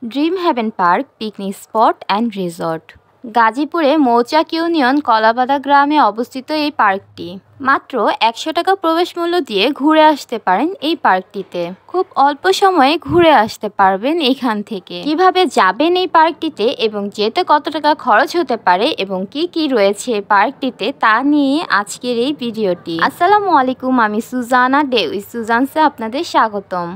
Dream heaven park picnic spot and resort. গাজীপুরে Mouchak union কলাবাদা গ্রামে অবস্থিত এই পার্কটি। মাত্র ১০০ টাকা প্রবেশ মূল্য দিয়ে ঘুরে আসতে পারেন এই পার্কটিতে। খুব অল্প সময়ে ঘুরে আসতে পারবেন এখান থেকে। কিভাবে যাবেন এই পার্কটিতে এবং যেতে কত টাকা খরচ হতে পারে এবং কি কি রয়েছে এই পার্কটিতে তা নিয়ে আজকের এই ভিডিওটি। আসসালামু আলাইকুম, আমি সুজানা ডে উইথ সুজানসে আপনাদের স্বাগতম।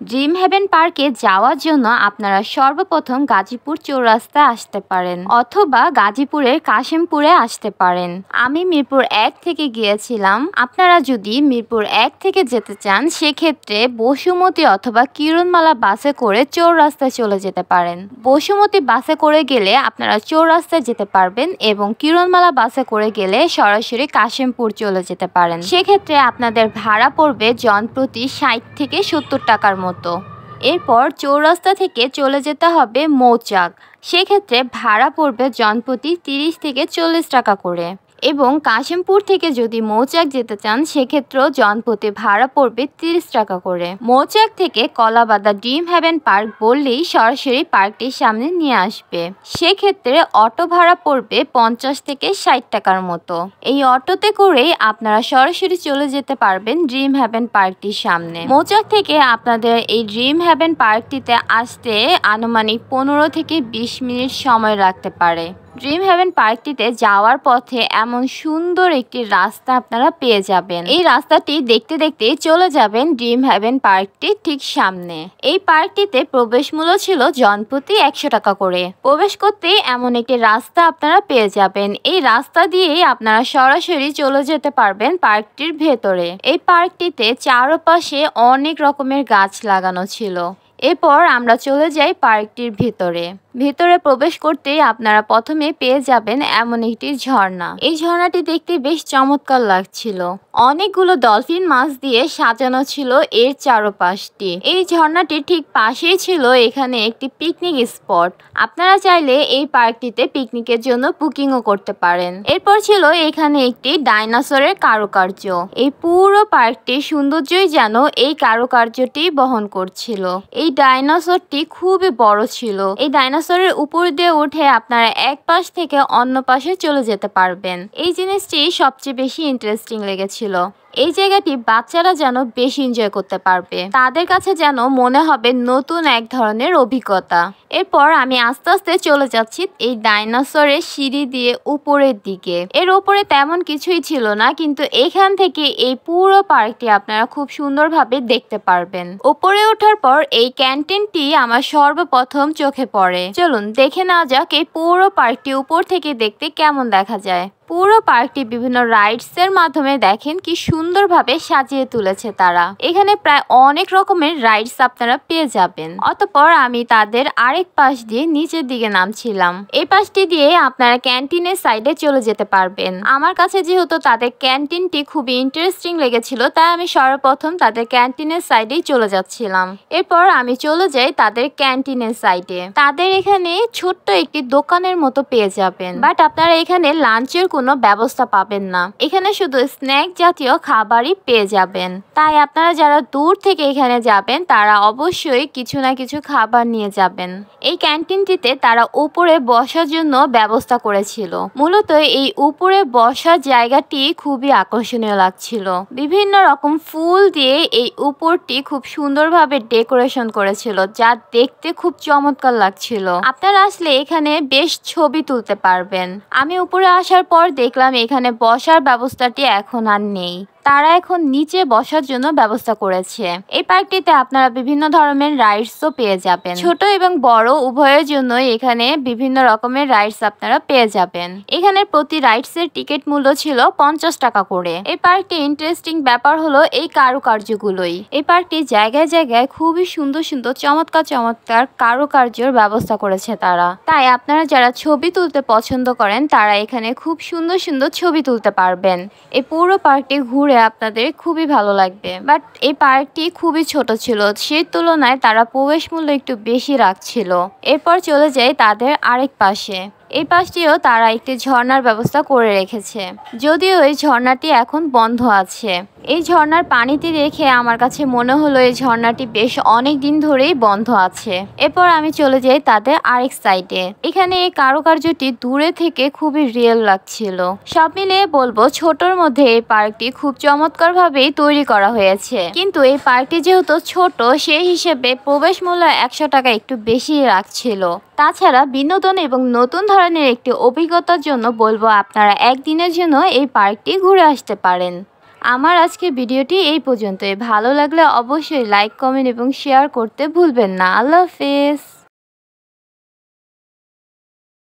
ড্রিম হেভেন পার্কে যাওয়ার জন্য আপনারা সর্বপ্রথম গাজীপুর চৌরাস্তায় আসতে পারেন অথবা গাজীপুরের কাশিমপুরে আসতে পারেন। আমি মিরপুর ১ থেকে গিয়েছিলাম। আপনারা যদি মিরপুর ১ থেকে যেতে চান সেক্ষেত্রে বসুমতী অথবা কিরণমালা বাসে করে চৌরাস্তায় চলে যেতে পারেন। বসুমতী বাসে করে গেলে আপনারা চৌরাস্তায় যেতে পারবেন এবং কিরণমালা বাসে করে গেলে সরাসরি কাশিমপুর চলে যেতে পারেন। সেক্ষেত্রে আপনাদের ভাড়া পড়বে জনপ্রতি ৬০ থেকে ৭০ টাকার মতো। এরপর চৌরাস্তা থেকে চলে যেতে হবে মৌচাক। সেক্ষেত্রে ভাড়া পড়বে জনপ্রতি ৩০ থেকে ৪০ টাকা করে। এবং কাশিমপুর থেকে যদি মৌচাক যেতে চান সেক্ষেত্রেও জনপ্রতি ভাড়া পড়বে ৩০ টাকা করে। মৌচাক থেকে কলাবাদা ড্রিম হেভেন পার্ক বললেই সরাসরি পার্কটির সামনে নিয়ে আসবে। সেক্ষেত্রে অটো ভাড়া পড়বে ৫০ থেকে ৬০ টাকার মতো। এই অটোতে করেই আপনারা সরাসরি চলে যেতে পারবেন ড্রিম হেভেন পার্কটির সামনে। মৌচাক থেকে আপনাদের এই ড্রিম হেভেন পার্কটিতে আসতে আনুমানিক ১৫ থেকে ২০ মিনিট সময় লাগতে পারে। ড্রিম হেভেন পার্কটিতে যাওয়ার পথে এমন সুন্দর একটি রাস্তা আপনারা পেয়ে যাবেন। এই রাস্তাটি দেখতে দেখতে চলে যাবেন ড্রিম হেভেন পার্কটির ঠিক সামনে। এই পার্কটিতে প্রবেশ মূল্য ছিল জনপ্রতি ১০০ টাকা করে। প্রবেশ করতে এমন একটি রাস্তা আপনারা পেয়ে যাবেন। এই রাস্তা দিয়েই আপনারা সরাসরি চলে যেতে পারবেন পার্কটির ভেতরে। এই পার্কটিতে চারপাশে অনেক রকমের গাছ লাগানো ছিল। এরপর আমরা চলে যাই পার্কটির ভিতরে প্রবেশ করতেই আপনারা প্রথমে পেয়ে যাবেন এমন একটি ঝর্ণা। এই ঝর্ণাটি দেখতে বেশ চমৎকার লাগছিল। অনেকগুলো ডলফিন মাছ দিয়ে সাজানো ছিল এর চারপাশটি। এই ঝর্ণাটির ঠিক পাশেই ছিল এখানে একটি পিকনিক স্পট। আপনারা চাইলে এই পার্কটিতে পিকনিকের জন্য বুকিংও করতে পারেন। এরপর ছিল এখানে একটি ডাইনোসরের কারুকার্য। এই পুরো পার্কটির সৌন্দর্যই যেন এই কারুকার্যটি বহন করছিল। এই ডাইনোসরটি খুবই বড় ছিল। এই ডাইনোসরের উপর দিয়ে উঠে আপনারা এক পাশ থেকে অন্য পাশে চলে যেতে পারবেন। এই জিনিসটি সবচেয়ে বেশি ইন্টারেস্টিং লেগেছিল। এই জায়গাটি বাচ্চারা যেন বেশি এনজয় করতে পারবে। তাদের কাছে যেন মনে হবে নতুন এক ধরনের অভিজ্ঞতা। এরপর আমি আস্তে আস্তে চলে যাচ্ছি এই ডাইনোসরের সিঁড়ি দিয়ে উপরের দিকে। এর উপরে তেমন কিছুই ছিল না, কিন্তু এখান থেকে এই পুরো পার্কটি আপনারা খুব সুন্দরভাবে দেখতে পারবেন। উপরে ওঠার পর এই ক্যান্টিনটি আমার সর্বপ্রথম চোখে পড়ে। চলুন দেখে নেওয়া যাক এই পুরো পার্কটি উপর থেকে দেখতে কেমন দেখা যায়। পুরো পার্কটি বিভিন্ন রাইডস এর মাধ্যমে দেখেন কি সুন্দরভাবে সাজিয়ে তুলেছে তারা। এখানে প্রায় অনেক রকমের রাইডস আপনারা পেয়ে যাবেন। অতঃপর আমি তাদের আরেক পাশ দিয়ে নিচের দিকে নামছিলাম। এই পাশটি দিয়ে আপনারা ক্যান্টিনের সাইডে চলে যেতে পারবেন। আমার কাছে যেহেতু তাদের ক্যান্টিনটি খুবই ইন্টারেস্টিং লেগেছিল তাই আমি সর্বপ্রথম তাদের ক্যান্টিনের সাইডেই চলে যাচ্ছিলাম। এরপর আমি চলে যাই তাদের ক্যান্টিনের সাইডে। তাদের এখানে ছোট্ট একটি দোকানের মতো পেয়ে যাবেন, বাট আপনারা এখানে লাঞ্চের কোনো ব্যবস্থা পাবেন না। এখানে শুধু স্ন্যাক জাতীয় খাবারই পেয়ে যাবেন। তাই আপনারা যারা দূর থেকে এখানে যাবেন তারা অবশ্যই কিছু না কিছু খাবার নিয়ে যাবেন। এই ক্যান্টিনটিতে তারা উপরে বসার জন্য ব্যবস্থা করেছিল। মূলত এই উপরে বসার জায়গাটি খুবই আকর্ষণীয় লাগছিল। বিভিন্ন রকম ফুল দিয়ে এই উপরটি খুব সুন্দরভাবে ডেকোরেশন করেছিল, যা দেখতে খুব চমৎকার লাগছিল। আপনারা আসলে এখানে বেশ ছবি তুলতে পারবেন। আমি উপরে আসার পর দেখলাম এখানে বসার ব্যবস্থাটি এখন আর নেই। তারা এখন নিচে বসার জন্য ব্যবস্থা করেছে। এই পার্কটিতে আপনারা বিভিন্ন ধরনের রাইডসও পেয়ে যাবেন। ছোট এবং বড় উভয়ের জন্য এখানে বিভিন্ন রকমের রাইডস আপনারা পেয়ে যাবেন। এখানে প্রতি রাইডস এর টিকিট মূল্য ছিল ৫০ টাকা করে। এই পার্কটি ইন্টারেস্টিং ব্যাপার হলো এই কারুকার্যগুলোই। এই পার্কটি জায়গায় জায়গায় খুবই সুন্দর সুন্দর চমৎকার চমৎকার কারুকার্যের ব্যবস্থা করেছে তারা। তাই আপনারা যারা ছবি তুলতে পছন্দ করেন তারা এখানে খুব সুন্দর সুন্দর ছবি তুলতে পারবেন। এই পুরো পার্কটি ঘুরে আপনাদের খুবই ভালো লাগবে। বাট এই পার্কটি খুবই ছোট ছিল, সেই তুলনায় তারা প্রবেশ মূল্য একটু বেশি রাখছিল। এরপর চলে যাই তাদের আরেক পাশে। এই পাশটিও তারা একটি ঝর্ণার ব্যবস্থা করে রেখেছে, যদিও এই ঝর্ণাটি এখন বন্ধ আছে। এই ঝর্ণার পানিতে দেখে আমার কাছে মনে হলো এই ঝর্ণাটি বেশ অনেক দিন ধরেই বন্ধ আছে। এরপর আমি চলে যাই তাদের আরেক সাইডে। এখানে এই কারুকার্যটি দূরে থেকে খুবই রিয়েল লাগছিল। সব মিলিয়ে বলবো ছোটর মধ্যে এই পার্কটি খুব চমৎকার ভাবেই তৈরি করা হয়েছে। কিন্তু এই পার্কটি যেহেতু ছোট, সেই হিসেবে প্রবেশ মূল্য 100 টাকা একটু বেশি রাখছিল। তাছাড়া বিনোদন এবং নতুন ধরনের একটি অভিজ্ঞতার জন্য বলবো আপনারা একদিনের জন্য এই পার্কটি ঘুরে আসতে পারেন। আমার আজকের ভিডিওটি এই পর্যন্তই। ভালো লাগলে অবশ্যই লাইক, কমেন্ট এবং শেয়ার করতে ভুলবেন না। আল্লাহ হাফেজ।